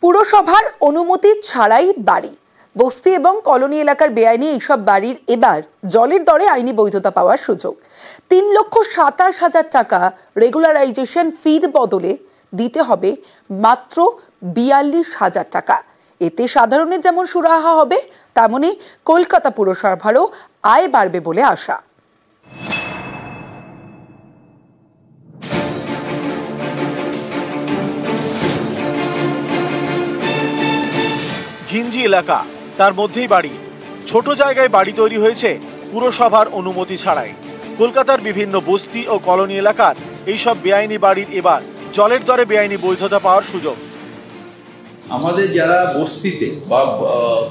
পুরসভার অনুমতি ছাড়াই বাড়ি, বস্তি এবং কলোনি এলাকার বেআইনি এইসব বাড়ির এবার জলের দরে আইনি বৈধতা পাওয়ার সুযোগ। 3,27,000 টাকা রেগুলারাইজেশন ফির বদলে দিতে হবে মাত্র 42,000 টাকা। এতে সাধারণের যেমন সুরাহা হবে, তেমনি কলকাতা পুরসভারও আয় বাড়বে বলে আশা। ঘিঞ্জি এলাকা, তার মধ্যেই বাড়ি। ছোট জায়গায় বাড়ি তৈরি হয়েছে পুরসভার অনুমতি ছাড়াই। কলকাতার বিভিন্ন বস্তি ও কলোনি এলাকার এইসব বেআইনি বাড়ির এবার জলের দরে বেআইনি বৈধতা পাওয়ার সুযোগ। আমাদের যারা বস্তিতে বা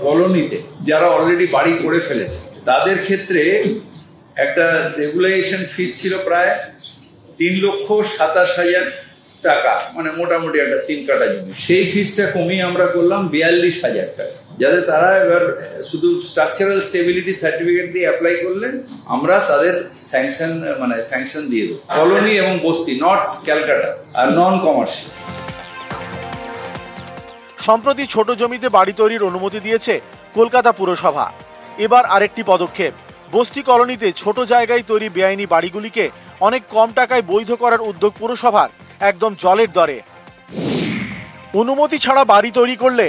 কলোনিতে যারা অলরেডি বাড়ি করে ফেলেছে তাদের ক্ষেত্রে একটা রেগুলেশন ফিস ছিল প্রায় 3,27,000 টাকা, মানে মোটামুটি একটা 3 কাঠা জমি। সেই ফিসটা কমিয়ে আমরা করলাম 42,000 টাকা, যাতে তারা এবার শুধু স্ট্রাকচারাল স্টেবিলিটি সার্টিফিকেট দিয়ে অ্যাপ্লাই করলেন আমরা তাদের স্যাংশন দিয়ে দেবো। কলোনি এবং বস্তি, নট ক্যালকাটা, আর নন কমার্শিয়াল। সম্প্রতি ছোট জমিতে বাড়ি তৈরির অনুমতি দিয়েছে কলকাতা পুরসভা। এবার আরেকটি পদক্ষেপ, বস্তি কলোনিতে ছোট জায়গায় তৈরি বেআইনি বাড়িগুলিকে অনেক কম টাকায় বৈধ করার উদ্যোগ পুরসভার, একদম জলের দরে। অনুমতি ছাড়া বাড়ি তৈরি করলে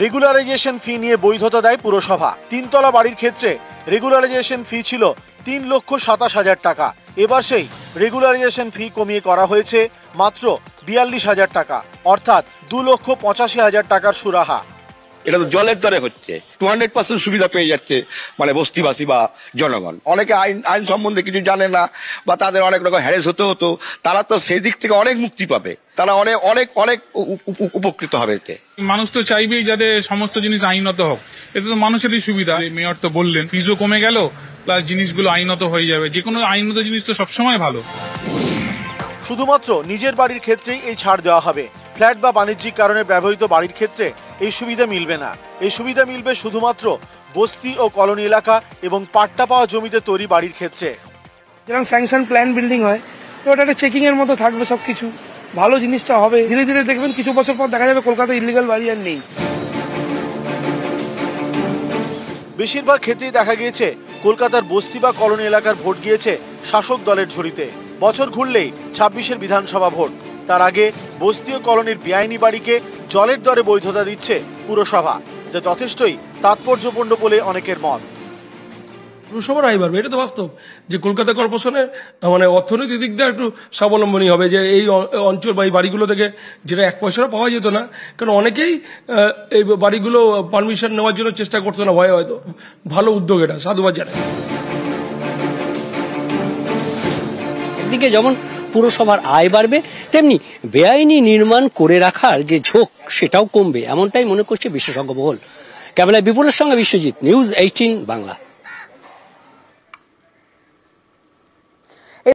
রেগুলারাইজেশন ফি নিয়ে বৈধতা দেয় পুরসভা। 3 তলা বাড়ির ক্ষেত্রে রেগুলারাইজেশন ফি ছিল 3,27,000 টাকা। এবার সেই রেগুলারাইজেশন ফি কমিয়ে করা হয়েছে মাত্র 42,000 টাকা, অর্থাৎ 2,85,000 টাকার সুরাহা। এটা তো জলের দরে হচ্ছে, 200% সুবিধা পেয়ে যাচ্ছে মানে বস্তিবাসী বা জনগণ। অনেকে আইন সম্বন্ধে কিছু জানে না বা তাদের অনেক রকম হ্যারেস হতো, তারা তো সেই দিক থেকে অনেক মুক্তি পাবে, তারা অনেক অনেক অনেক উপকৃত হবে। এতে মানুষ তো চাইবেই যাতে সমস্ত জিনিস আইনত হোক, এতে তো মানুষেরই সুবিধা। মেয়র তো বললেন ফিজও কমে গেল, প্লাস জিনিসগুলো আইনত হয়ে যাবে। যে কোনো আইনত জিনিস তো সবসময় ভালো। শুধুমাত্র নিজের বাড়ির ক্ষেত্রেই এই ছাড় দেওয়া হবে। ফ্ল্যাট বা বাণিজ্যিক কারণে ব্যবহৃত বাড়ির ক্ষেত্রে এই সুবিধা মিলবে না। এই সুবিধা মিলবে শুধুমাত্র বস্তি ও কলোনি এলাকা এবং পাট্টা পাওয়া জমিতে তৈরি বাড়ির ক্ষেত্রে। যেরকম স্যাংশন প্ল্যান বিল্ডিং হয়, তো ওটা একটা চেকিং এর মতো থাকবে, সবকিছু ভালো জিনিসটা হবে। ধীরে ধীরে দেখবেন কিছু বছর পর দেখা যাবে কলকাতায় ইলিগাল বাড়ি আর নেই। বেশিরভাগ ক্ষেত্রেই দেখা গিয়েছে কলকাতার বস্তি বা কলোনি এলাকার ভোট গিয়েছে শাসক দলের ঝুড়িতে। বছর ঘুরলেই 26-এর বিধানসভা ভোট, তার আগে বস্তি ও কলোনির বেআইনি বাড়িকে জলের দরে বৈধতা দিচ্ছে পুরসভা, যা যথেষ্টই তাৎপর্যপূর্ণ বলে অনেকের মত। পুরসভার আয় বাড়বে, এটা তো বাস্তব যে কলকাতা কর্পোরেশনের মানে অর্থনৈতিক দিক দিয়ে একটু স্বাবলম্বনী হবে, যে এই অঞ্চল বা এই বাড়িগুলো থেকে যেটা 1 পয়সাও পাওয়া যেত না, কারণ অনেকেই এই বাড়িগুলো পারমিশন নেওয়ার জন্য চেষ্টা করতো না ভয়ে। হয়তো ভালো উদ্যোগ, এটা সাধুবাদ জানাই। একদিকে যেমন পুরসভার আয় বাড়বে, তেমনি বেআইনি নির্মাণ করে রাখার যে ঝোঁক সেটাও কমবে, এমনটাই মনে করছে বিশেষজ্ঞ মহল। ক্যামেরায় বিপুলের সঙ্গে বিশ্বজিৎ, নিউজ 18 বাংলা।